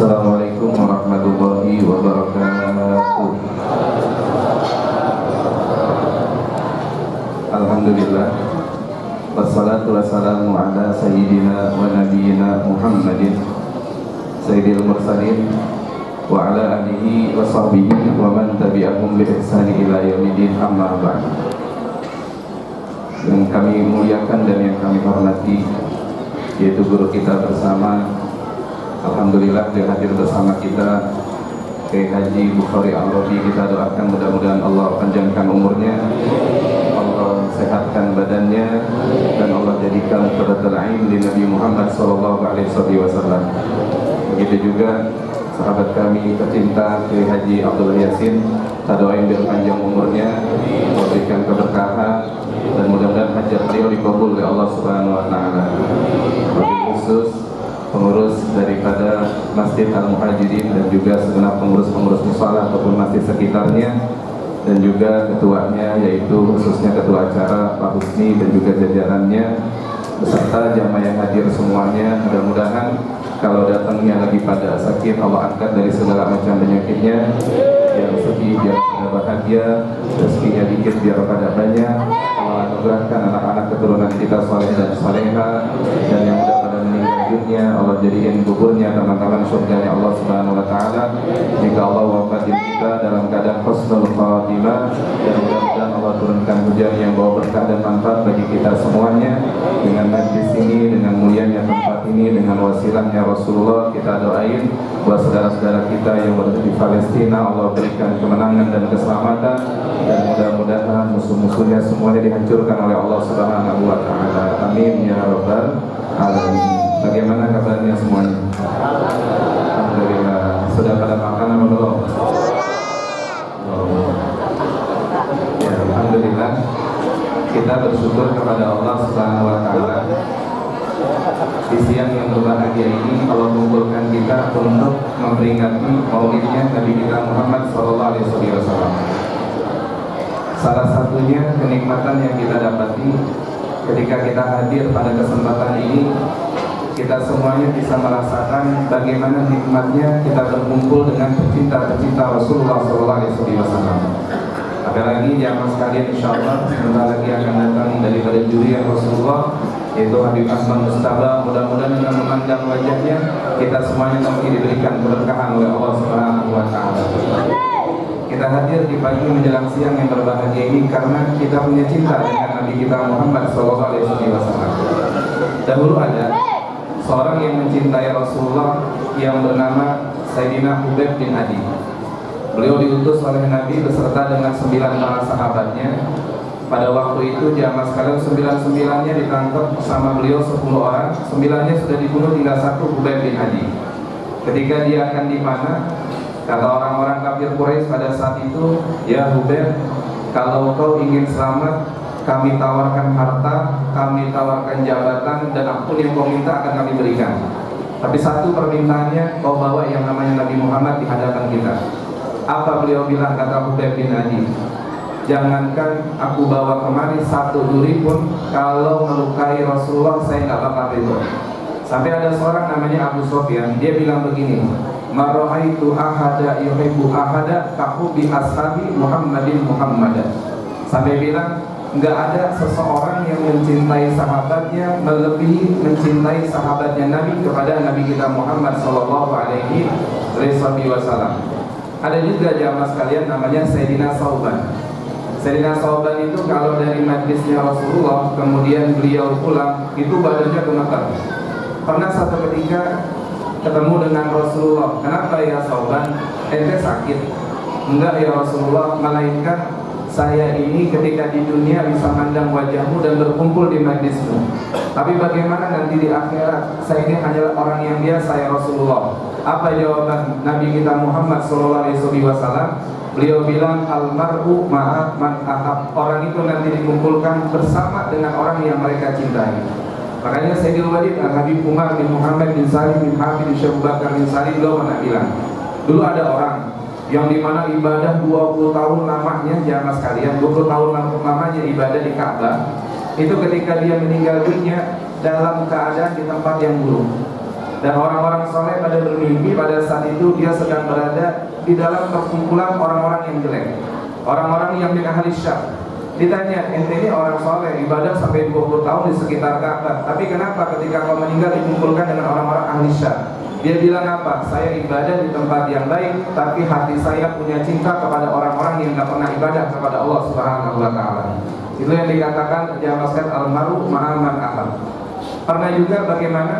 Assalamualaikum warahmatullahi wabarakatuh. Alhamdulillah, wassalatu wassalamu ala sayyidina wa nabiyyina Muhammadin sayyidil mursalin wa ala alihi wa sahbihi wa man tabi'ahum bi ihsani ila yaumil amma ba'd. Yang kami muliakan dan yang kami hormati, yaitu guru kita bersama, alhamdulillah dia hadir bersama kita, Kiai Haji Bukhari Al-Rabi. Kita doakan mudah-mudahan Allah panjangkan umurnya, Allah sehatkan badannya, dan Allah jadikan qurratul ain li Nabi Muhammad SAW. Begitu juga sahabat kami tercinta Kiai Haji Abdul Yasin, kita doain biar panjang umurnya, memberikan keberkahan, dan mudah-mudahan hajat beliau dikabul oleh Allah Subhanahu wa taala. Wabil khusus pengurus daripada Masjid Al-Muhajirin dan juga segenap pengurus-pengurus musala ataupun masjid sekitarnya, dan juga ketuanya, yaitu khususnya ketua acara Pak Husni dan juga jajarannya, beserta jamaah yang hadir semuanya. Mudah-mudahan kalau datangnya lagi pada sakit, Allah angkat dari segala macam penyakitnya. Yang sedih biar pada bahagia, rezekinya dikit biar pada banyak. Allah anugerahkan anak-anak keturunan kita saleh dan saleha, dan yang mudah pada meninggal dunia Allah jadikan kuburnya teman-teman surganya Allah Subhanahu wa taala. Jika Allah wafatin kita dalam keadaan husnul khatimah, dan mudah-mudahan Allah turunkan hujan yang bawa berkah dan manfaat bagi kita semuanya. Dengan majlis ini, dengan mulianya tempat ini, dengan wasilahnya Rasulullah, kita doain buat saudara-saudara kita yang berada di Palestina, Allah berikan kemenangan dan keselamatan, dan mudah-mudahan musuh-musuhnya semuanya dihancurkan oleh Allah Subhanahu wa taala. Amin ya rabbal alamin. Bagaimana kabarnya semuanya? Alhamdulillah. Sudah pada makan atau belum? Ya, alhamdulillah. Kita bersyukur kepada Allah Subhanahu wa taala. Di siang yang berbahagia ini Allah mengumpulkan kita untuk memperingati maulidnya Nabi kita Muhammad SAW. Salah satunya kenikmatan yang kita dapati ketika kita hadir pada kesempatan ini, kita semuanya bisa merasakan bagaimana nikmatnya kita berkumpul dengan pecinta-pecinta Rasulullah SAW. Apalagi jamaah sekalian, insyaallah sebentar lagi akan datang daripada jurian Rasulullah, yaitu Habib Asman Mustafa. Mudah-mudahan dengan memandang wajahnya, kita semuanya nanti diberikan keberkahan oleh Allah Subhanahu wa taala. Kita hadir di pagi menjelang siang yang berbahagia ini karena kita punya cinta dengan Nabi kita Muhammad SAW. Dahulu ada seorang yang mencintai Rasulullah yang bernama Sayyidina Hubaib bin Adi. Beliau diutus oleh Nabi beserta dengan 9 para sahabatnya. Pada waktu itu jamaah sekalian 9-9-nya ditangkap sama beliau 10 orang, 9-nya sudah dibunuh, tinggal 1 Hubaib bin Adi. Ketika dia akan dipanah, kata orang-orang kafir Quraisy pada saat itu, "Ya Hubaib, kalau kau ingin selamat, kami tawarkan harta, kami tawarkan jabatan, dan apapun yang kau minta akan kami berikan. Tapi satu permintaannya, kau bawa yang namanya Nabi Muhammad di hadapan kita." Apa beliau bilang, kata Hubaib bin Adi? "Jangankan aku bawa kemari 1 duri pun, kalau melukai Rasulullah saya nggak bakal ridho." Sampai ada seorang namanya Abu Sufyan, dia bilang begini, "Ma ra'aitu ahada yuhibbu ahada kahubbi ashabi Muhammadin Muhammadan." Sampai bilang, nggak ada seseorang yang mencintai sahabatnya melebihi mencintai sahabatnya Nabi kepada Nabi kita Muhammad sallallahu alaihi wasallam. Ada juga jamaah sekalian namanya Sayyidina Sauban. Sayyidina Sauban itu kalau dari majlisnya Rasulullah kemudian beliau pulang, itu badannya gemetar. Pernah satu ketika ketemu dengan Rasulullah, "Kenapa ya Sauban? Ente sakit?" "Enggak ya Rasulullah, melainkan saya ini ketika di dunia bisa mandang wajahmu dan berkumpul di majlismu. Tapi bagaimana nanti di akhirat? Saya ini hanyalah orang yang biasa ya Rasulullah." Apa jawaban Nabi kita Muhammad SAW? Beliau bilang, "Almar'u ma'a man ahab." Orang itu nanti dikumpulkan bersama dengan orang yang mereka cintai. Makanya Sayyidul Walid Al-Habib Umar bin Muhammad bin Salim bin Habib bin Syekh Bakar bin Salim beliau pernah bilang, dulu ada orang yang dimana ibadah 20 tahun lamanya, jamaah sekalian, 20 tahun lamanya ibadah di Ka'bah. Itu ketika dia meninggal dunia dalam keadaan di tempat yang buruk. Dan orang-orang soleh pada bermimpi pada saat itu dia sedang berada di dalam perkumpulan orang-orang yang jelek, orang-orang yang min ahli syarr. Ditanya, ente ini orang soleh, ibadah sampai 20 tahun di sekitar Ka'bah, tapi kenapa ketika kau meninggal dikumpulkan dengan orang-orang ahli syarr? Dia bilang apa? Saya ibadah di tempat yang baik, tapi hati saya punya cinta kepada orang-orang yang gak pernah ibadah kepada Allah Subhanahu wa Ta'ala. Itu yang dikatakan jamaskan al-maru ma'aman akal. Pernah juga bagaimana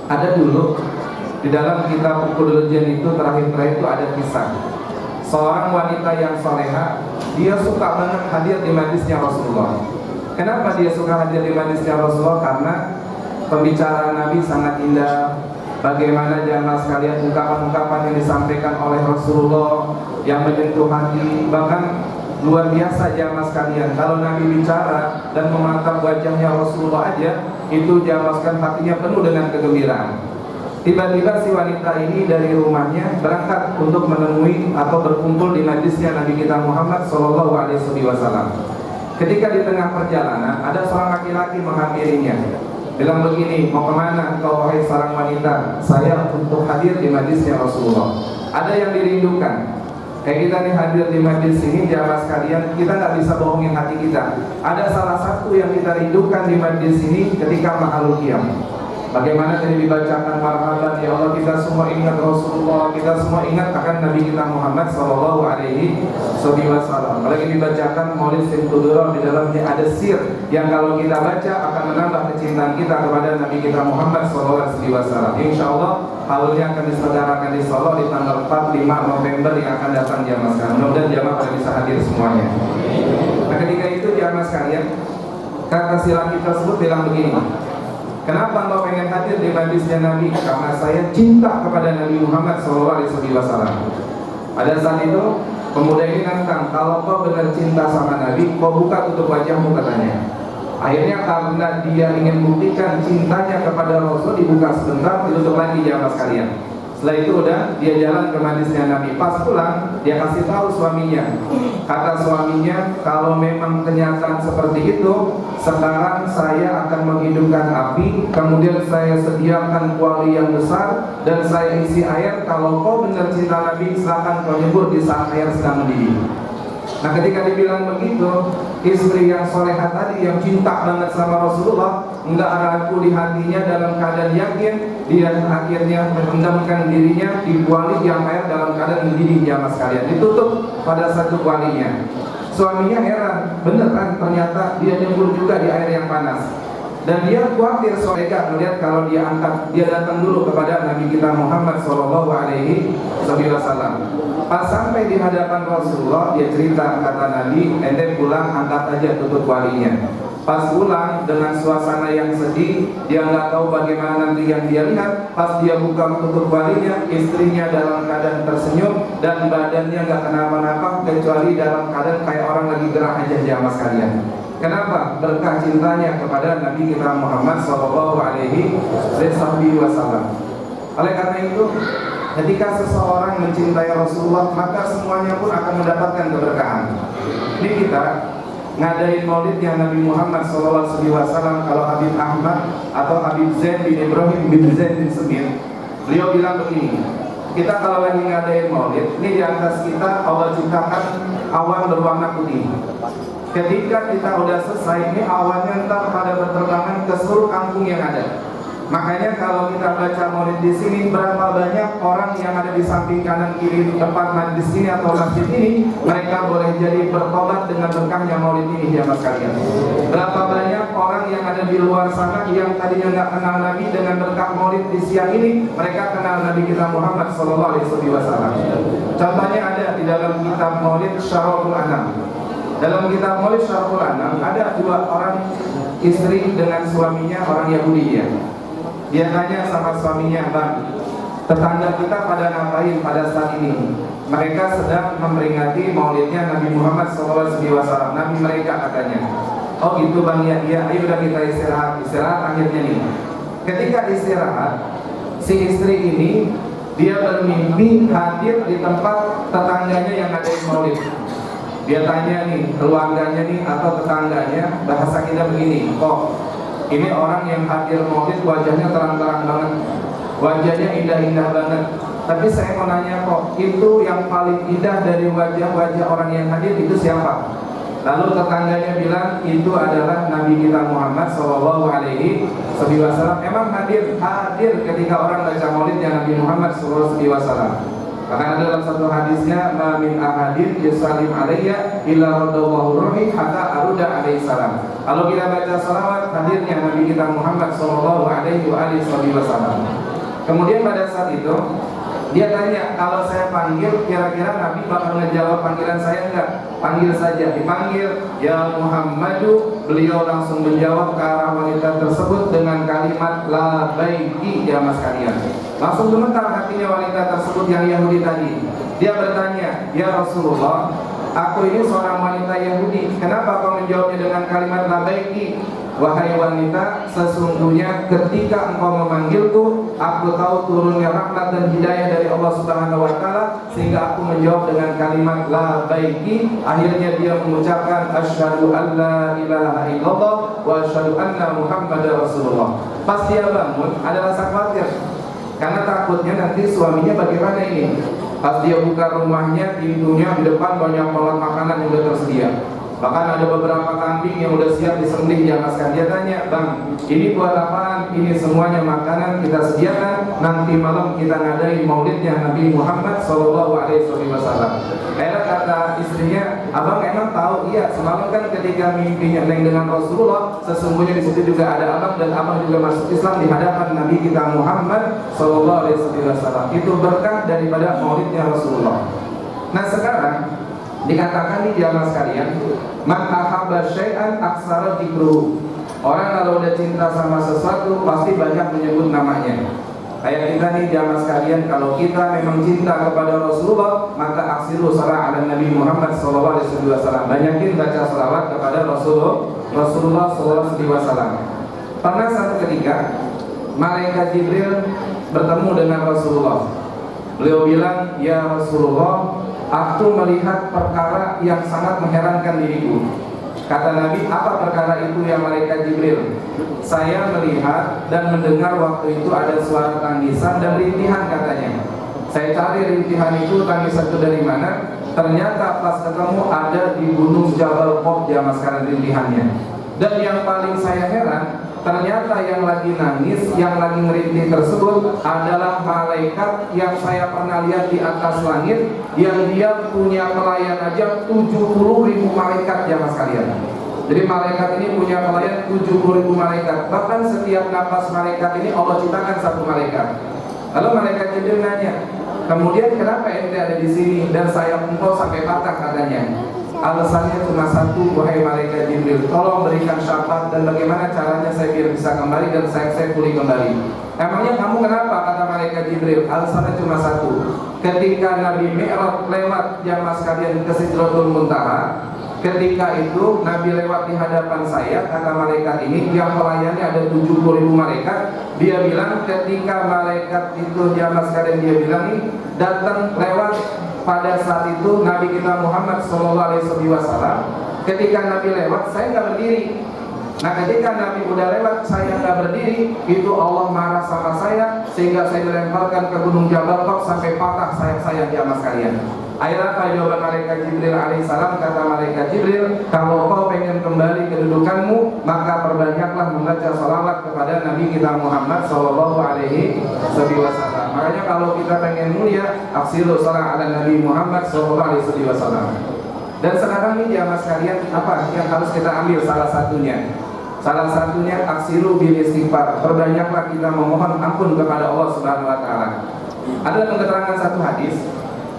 ada dulu di dalam kitab Uqudul Jan itu terakhir-terakhir itu ada kisah seorang wanita yang soleha. Dia suka banget hadir di majlisnya Rasulullah. Kenapa dia suka hadir di majlisnya Rasulullah? Karena pembicaraan Nabi sangat indah. Bagaimana jamaah sekalian ungkapan-ungkapan yang disampaikan oleh Rasulullah yang menyentuh hati. Bahkan luar biasa jamaah sekalian, kalau Nabi bicara dan mematap wajahnya Rasulullah aja, itu jamaah sekalian hatinya penuh dengan kegembiraan. Tiba-tiba si wanita ini dari rumahnya berangkat untuk menemui atau berkumpul di majlisnya Nabi kita Muhammad SAW. Ketika di tengah perjalanan ada seorang laki-laki menghampirinya, bilang begini, mau kemana engkau wahai seorang wanita? Saya untuk hadir di majlisnya Rasulullah. Ada yang dirindukan. Kayak kita nih hadir di majlis ini, jamaah sekalian, kita nggak bisa bohongin hati kita. Ada salah satu yang kita rindukan di majlis ini ketika ma'alul qiyam. Bagaimana tadi dibacakan marhaban ya Allah, kita semua ingat Rasulullah, kita semua ingat akan Nabi kita Muhammad sallallahu alaihi wasallam. Apalagi dibacakan Maulid Simtudurah, di dalamnya ada sir yang kalau kita baca akan menambah kecintaan kita kepada Nabi kita Muhammad sallallahu alaihi wasallam. Insyaallah haulnya akan diselenggarakan di Solo di tanggal 4-5 November yang akan datang jamaah sekalian. Mudah-mudahan jamaah pada bisa hadir semuanya. Nah, ketika itu jamaah sekalian, kata si laki tersebut bilang begini, kenapa engkau pengen hadir di majlisnya Nabi? Karena saya cinta kepada Nabi Muhammad SAW. Pada saat itu pemuda ini nantang, kalau kau benar cinta sama Nabi, kau buka tutup wajahmu, katanya. Akhirnya karena dia ingin buktikan cintanya kepada Rasul, dibuka sebentar, ditutup lagi jamaah sekalian. Setelah itu udah dia jalan ke majlisnya Nabi. Pas pulang dia kasih tahu suaminya. Kata suaminya, kalau memang kenyataan seperti itu, sekarang saya akan menghidupkan api, kemudian saya sediakan kuali yang besar dan saya isi air. Kalau kau benar cinta Nabi, silakan kau nyebur di saat air sedang mendidih. Nah, ketika dibilang begitu, istri yang soleha tadi yang cinta banget sama Rasulullah enggak ragu di hatinya, dalam keadaan yakin dia akhirnya merendamkan dirinya di kuali yang air dalam keadaan mendidih jamaah sekalian, ditutup pada satu kualinya. Suaminya heran, beneran ternyata dia nyebur juga di air yang panas. Dan dia khawatir solega melihat kalau dia angkat, dia datang dulu kepada Nabi kita Muhammad SAW. Pas sampai di hadapan Rasulullah, dia cerita, kata Nabi, ente pulang angkat aja tutup kualinya. Pas pulang dengan suasana yang sedih, dia nggak tahu bagaimana nanti yang dia lihat. Pas dia buka tutup kualinya, istrinya dalam keadaan tersenyum dan badannya nggak kenapa-napa kecuali dalam keadaan kayak orang lagi gerah aja jamaah sekalian. Kenapa? Berkah cintanya kepada Nabi kita Muhammad sallallahu alaihi wasallam. Oleh karena itu, ketika seseorang mencintai Rasulullah, maka semuanya pun akan mendapatkan keberkahan. Ini kita ngadain maulidnya Nabi Muhammad sallallahu alaihi wasallam. Kalau Habib Ahmad atau Habib Zain bin Ibrahim bin Zain bin Semir, beliau bilang begini, kita kalau lagi ngadain maulid, ini di atas kita Allah ciptakan awan berwarna putih. Ketika kita udah selesai, ini awannya ntar pada berterbangan ke seluruh kampung yang ada. Makanya kalau kita baca maulid di sini, berapa banyak orang yang ada di samping kanan kiri tempat majlis ini atau masjid ini, mereka boleh jadi bertobat dengan berkahnya maulid ini jamaah sekalian. Berapa banyak orang yang ada di luar sana yang tadinya nggak kenal Nabi, dengan berkah maulid di siang ini, mereka kenal Nabi kita Muhammad SAW. Contohnya ada di dalam kitab Maulid Syaraful Anam. Dalam kitab Maulid Syaraful Anam ada dua orang istri dengan suaminya orang Yahudi ya. Dia tanya sama suaminya, bang, tetangga kita pada ngapain pada saat ini? Mereka sedang memperingati maulidnya Nabi Muhammad SAW. Nabi mereka katanya. Oh gitu bang, ya, ayo udah kita istirahat. Akhirnya nih, ketika istirahat, si istri ini dia bermimpi hadir di tempat tetangganya yang ada di maulid. Dia tanya nih, keluarganya nih atau tetangganya, bahasa kita begini, kok ini orang yang hadir maulid wajahnya terang-terang banget. wajahnya indah-indah banget. Tapi saya mau nanya kok, itu yang paling indah dari wajah-wajah orang yang hadir itu siapa? Lalu tetangganya bilang itu adalah Nabi kita Muhammad Sallallahu Alaihi Wasallam. Emang hadir ketika orang baca maulidnya Nabi Muhammad Sallallahu Alaihi Wasallam. Bahkan ada dalam satu hadisnya, ma min ahadin yusallim alayya illa radallahu ruhi hatta aruda alaihi salam. Kalau kita baca salawat, hadirnya Nabi kita Muhammad Sallallahu Alaihi Wasallam. Kemudian pada saat itu dia tanya, kalau saya panggil kira-kira Nabi bakal ngejawab panggilan saya enggak? Panggil saja, dipanggil ya Muhammadu, beliau langsung menjawab ke arah wanita tersebut dengan kalimat la baiki ya mas kalian. Langsung gemetar hatinya wanita tersebut yang Yahudi tadi. Dia bertanya, ya Rasulullah, aku ini seorang wanita Yahudi, kenapa kau menjawabnya dengan kalimat la baiki? Wahai wanita, sesungguhnya ketika engkau memanggilku, aku tahu turunnya rahmat dan hidayah dari Allah Subhanahu wa Ta'ala, sehingga aku menjawab dengan kalimat la baiki. Akhirnya dia mengucapkan asyhadu an la ilaha illallah wa asyhadu anna Muhammadar Rasulullah. Pas dia bangun ada rasa khawatir, karena takutnya nanti suaminya bagaimana ini. Pas dia buka rumahnya, pintunya di depan banyak banget makanan yang sudah tersedia. Bahkan ada beberapa kambing yang udah siap disembelih diamaskan. Dia tanya, bang, ini buat apaan? Ini semuanya makanan kita sediakan. Nanti malam kita ngadain maulidnya Nabi Muhammad Sallallahu Alaihi Wasallam. Akhirnya kata istrinya, abang emang tahu? Iya, semalam kan ketika mimpinya neng dengan Rasulullah, sesungguhnya di situ juga ada abang dan abang juga masuk Islam di hadapan Nabi kita Muhammad Sallallahu Alaihi Wasallam. Itu berkah daripada maulidnya Rasulullah. Nah sekarang dikatakan di jamaah sekalian, man ahabba syai'an aksara dzikruhu. Orang kalau udah cinta sama sesuatu pasti banyak menyebut namanya. Kayak kita nih jamaah sekalian, kalau kita memang cinta kepada Rasulullah, maka aksiru salat ala Nabi Muhammad sallallahu alaihi wasallam. Banyakin baca salawat kepada Rasulullah sallallahu alaihi wasallam. Pernah satu ketika malaikat Jibril bertemu dengan Rasulullah. Beliau bilang, "Ya Rasulullah, aku melihat perkara yang sangat mengherankan diriku." Kata Nabi, "Apa perkara itu ya malaikat Jibril?" "Saya melihat dan mendengar waktu itu ada suara tangisan dan rintihan," katanya. "Saya cari rintihan itu, tangisan itu dari mana? Ternyata pas ketemu ada di gunung Jabal Qaf jamaah sekarang rintihannya. Dan yang paling saya heran, ternyata yang lagi nangis, yang lagi merintih tersebut adalah malaikat yang saya pernah lihat di atas langit, yang dia punya pelayan aja 70.000 malaikat jamaah sekalian." Jadi malaikat ini punya pelayan 70.000 malaikat. Bahkan setiap napas malaikat ini Allah ciptakan satu malaikat. Lalu malaikat Jibril nanya, "Kemudian kenapa ente ada di sini dan sayap engkau sampai patah?" katanya. Alasannya cuma satu, wahai malaikat Jibril, tolong berikan syafaat dan bagaimana caranya saya biar bisa kembali dan saya pulih kembali. "Emangnya kamu kenapa?" kata malaikat Jibril. Alasannya cuma satu, ketika Nabi Mi'raj lewat jamaah sekalian ke Sidratul Muntaha, ketika itu Nabi lewat di hadapan saya, kata malaikat ini, yang pelayannya ada 70.000 malaikat. Dia bilang ketika malaikat itu jamaah sekalian, dia bilang nih, datang lewat pada saat itu Nabi kita Muhammad Sallallahu Alaihi Wasallam. Ketika Nabi lewat, saya nggak berdiri. Nah ketika Nabi udah lewat, saya nggak berdiri, itu Allah marah sama saya sehingga saya dilemparkan ke gunung Jabal Qaf sampai patah sayap saya jamaah sekalian. Akhirnya apa jawaban malaikat Jibril alaihissalam? Kata malaikat Jibril, "Kalau kau pengen kembali kedudukanmu, maka perbanyaklah membaca salawat kepada Nabi kita Muhammad Sallallahu Alaihi Wasallam." Makanya kalau kita pengen mulia, aksiru salat ala Nabi Muhammad Sallallahu Alaihi Wasallam. Dan sekarang ini jamaah sekalian, apa yang harus kita ambil salah satunya? Salah satunya aksiru bil istighfar. Perbanyaklah kita memohon ampun kepada Allah Subhanahu Wa Taala. Ada keterangan satu hadis.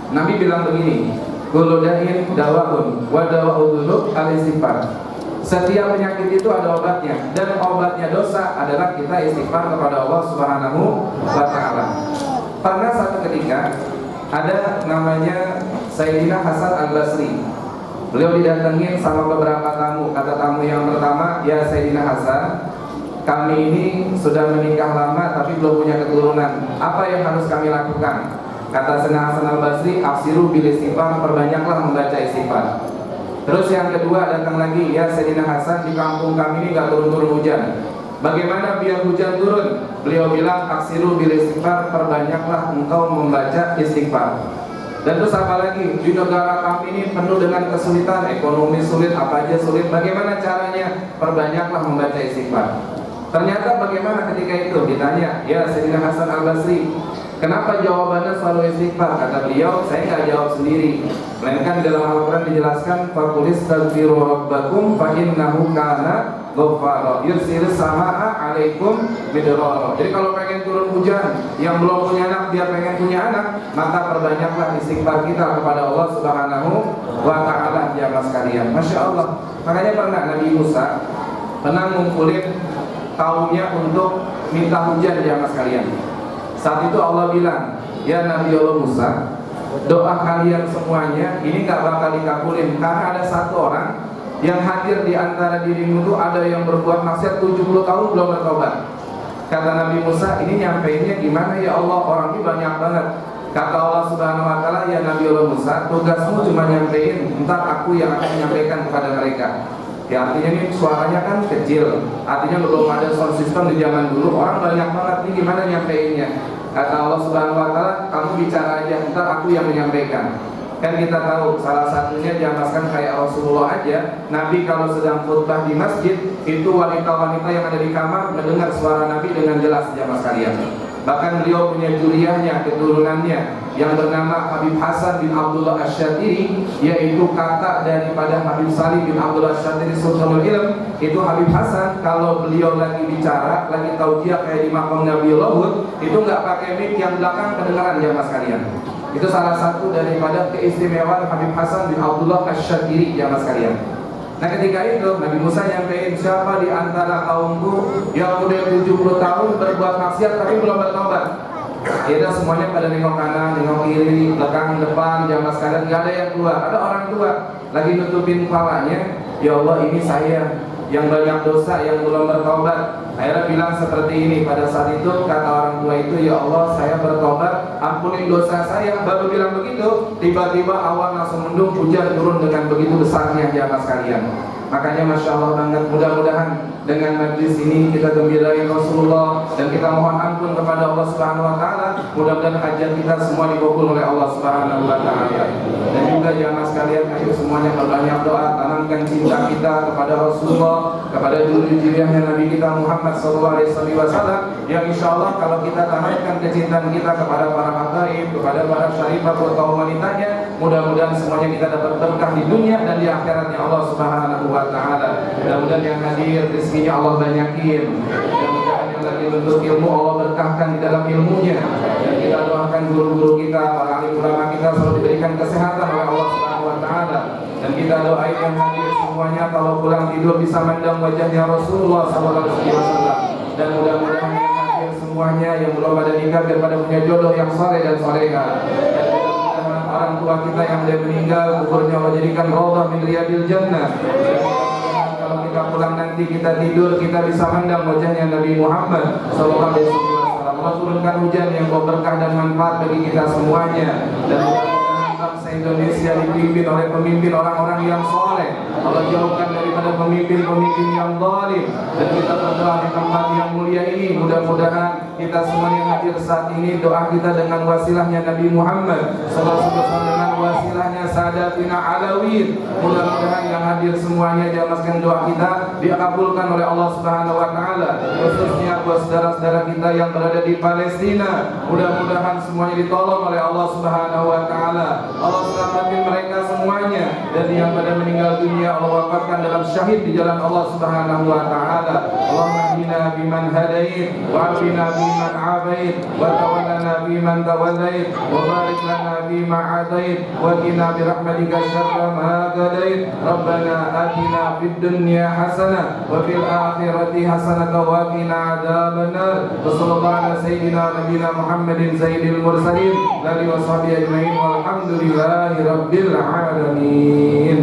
Nabi bilang begini, kullu da'in dawaun wa dawa'u dzunub al-istighfar. Setiap penyakit itu ada obatnya, dan obatnya dosa adalah kita istighfar kepada Allah Subhanahu wa Ta'ala. Pernah satu ketika ada namanya Sayyidina Hasan Al-Basri. Beliau didatengin sama beberapa tamu. Kata tamu yang pertama, "Ya Sayyidina Hasan, kami ini sudah menikah lama tapi belum punya keturunan. Apa yang harus kami lakukan?" Kata Sayyidina Hasan Al-Basri, "Aksiru bil istighfar," perbanyaklah membaca istighfar. Terus yang kedua datang lagi, "Ya Sayyidina Hasan, di kampung kami ini gak turun-turun hujan. Bagaimana biar hujan turun? Beliau bilang, aksiru bil istighfar, perbanyaklah engkau membaca istighfar. Dan terus apa lagi? Di negara kami ini penuh dengan kesulitan, ekonomi sulit, apa aja sulit. Bagaimana caranya? Perbanyaklah membaca istighfar. Ternyata bagaimana ketika itu? Ditanya, ya Sayyidina Hasan Al-Basri, kenapa jawabannya selalu istighfar? Kata beliau, saya nggak jawab sendiri, melainkan dalam Al-Quran dijelaskan, faqulis taghfiru rabbakum fa innahu kana ghaffara yursilis samaa alaikum midrara. Jadi kalau pengen turun hujan, yang belum punya anak dia pengen punya anak, maka perbanyaklah istighfar kita kepada Allah Subhanahu wa ta'ala, jamaah sekalian. Masya Allah. Makanya pernah Nabi Musa pernah ngumpulin kaumnya untuk minta hujan, jamaah sekalian. Saat itu Allah bilang, ya Nabi Allah Musa, doa kalian semuanya ini gak bakal dikabulin karena ada satu orang yang hadir di antara dirimu itu ada yang berbuat maksiat 70 tahun belum bertobat. Kata Nabi Musa, ini nyampeinnya gimana ya Allah, orang ini banyak banget. Kata Allah Subhanahu wa ta'ala, ya Nabi Allah Musa, tugasmu cuma nyampein, entar aku yang akan menyampaikan kepada mereka. Ya artinya ini suaranya kan kecil, artinya belum ada sound system di zaman dulu, orang banyak banget, ini gimana nyampeinnya. Kata Allah Subhanahu wa ta'ala, kamu bicara aja, entar aku yang menyampaikan. Kan kita tahu salah satunya diamaskan kayak Rasulullah aja, Nabi kalau sedang khutbah di masjid, itu wanita-wanita yang ada di kamar mendengar suara Nabi dengan jelas, jamaah sekalian. Bahkan beliau punya juriyahnya, keturunannya yang bernama Habib Hasan bin Abdullah Asy-Syatiri, yaitu kakak daripada Habib Salim bin Abdullah Asy-Syatiri Sultanul Ilm. Itu Habib Hasan kalau beliau lagi bicara, lagi taujiah kayak di makam Nabi Hud, itu nggak pakai mic yang belakang kedengaran, jamaah sekalian. Itu salah satu daripada keistimewaan Habib Hasan bin Abdullah Asy-Syatiri, jamaah sekalian. Nah ketika itu Nabi Musa nyampein, siapa di antara kaumku yang udah 70 tahun berbuat maksiat tapi belum bertobat? Ya semuanya pada nengok kanan, nengok kiri, belakang, depan, jamaah sekalian, gak ada yang keluar. Ada orang tua lagi nutupin kepalanya, ya Allah ini saya yang banyak dosa yang belum bertobat. Akhirnya bilang seperti ini, pada saat itu kata orang tua itu, ya Allah saya bertobat, ampunin dosa saya. Baru bilang begitu, tiba-tiba awan langsung mendung, hujan turun dengan begitu besarnya, jamaah sekalian. Makanya Masya Allah banget, mudah-mudahan dengan majlis ini kita gembirain Rasulullah dan kita mohon ampun kepada Allah Subhanahu wa ta'ala. Mudah-mudahan hajat kita semua dikabul oleh Allah Subhanahu wa ta'ala. Dan juga jamaah sekalian, ayo semuanya berbanyak doa, tanamkan cinta kita kepada Rasulullah, kepada juriyahnya Nabi kita Muhammad SAW, yang insya Allah kalau kita tanamkan kecintaan kita kepada para habaib, kepada para syarifah atau kaum wanitanya, mudah-mudahan semuanya kita dapat berkah di dunia dan di akhiratnya Allah Subhanahu wa ta'ala. Mudah-mudahan yang hadir rezekinya Allah banyakin, mudah-mudahan yang lagi menuntut ilmu Allah berkahkan di dalam ilmunya, dan kita doakan guru-guru kita, para alim ulama kita selalu diberikan kesehatan oleh Allah Subhanahu wa ta'ala. Dan kita doain yang hadir semuanya kalau pulang tidur bisa mandang wajahnya Rasulullah SAW. Dan mudah-mudahan yang hadir semuanya yang belum ada nikah daripada punya jodoh yang soleh dan soleha. Dan mudah-mudahan orang tua kita yang sudah meninggal kuburnya Allah jadikan raudhah min riyadil jannah. Kalau kita pulang nanti kita tidur kita bisa mandang wajahnya Nabi Muhammad SAW. Allah turunkan hujan yang berkah dan manfaat bagi kita semuanya. Dan bangsa Indonesia dipimpin oleh pemimpin orang-orang yang soleh. Allah jauhkan daripada pemimpin-pemimpin yang zalim. Dan kita berdoa di tempat yang mulia ini, mudah-mudahan kita semua yang hadir saat ini, doa kita dengan wasilahnya Nabi Muhammad SAW, dengan wasilahnya Sadatina Alawin, mudah-mudahan yang hadir semuanya diamaskan doa kita dikabulkan oleh Allah Subhanahu wa ta'ala. Khususnya buat saudara-saudara kita yang berada di Palestina, mudah-mudahan semuanya ditolong oleh Allah Subhanahu wa ta'ala. Allah selamatin mereka semuanya, dan yang pada meninggal dunia Allah wafatkan dalam syahid di jalan Allah Subhanahu wa ta'ala. Allahumma hdina biman hadait, wa afina biman afait, wa tawallana biman tawallait, wa barik lana bima atait, wa qina birahmatika syarra ma qadait. Rabbana atina fid dunya hasanah wa fil akhirati hasanah wa qina adzabannar. Wassallallahu ala sayyidina nabiyina Muhammadin sayyidil mursalin wa alihi wa sahbihi ajmain walhamdulillahi rabbil alamin.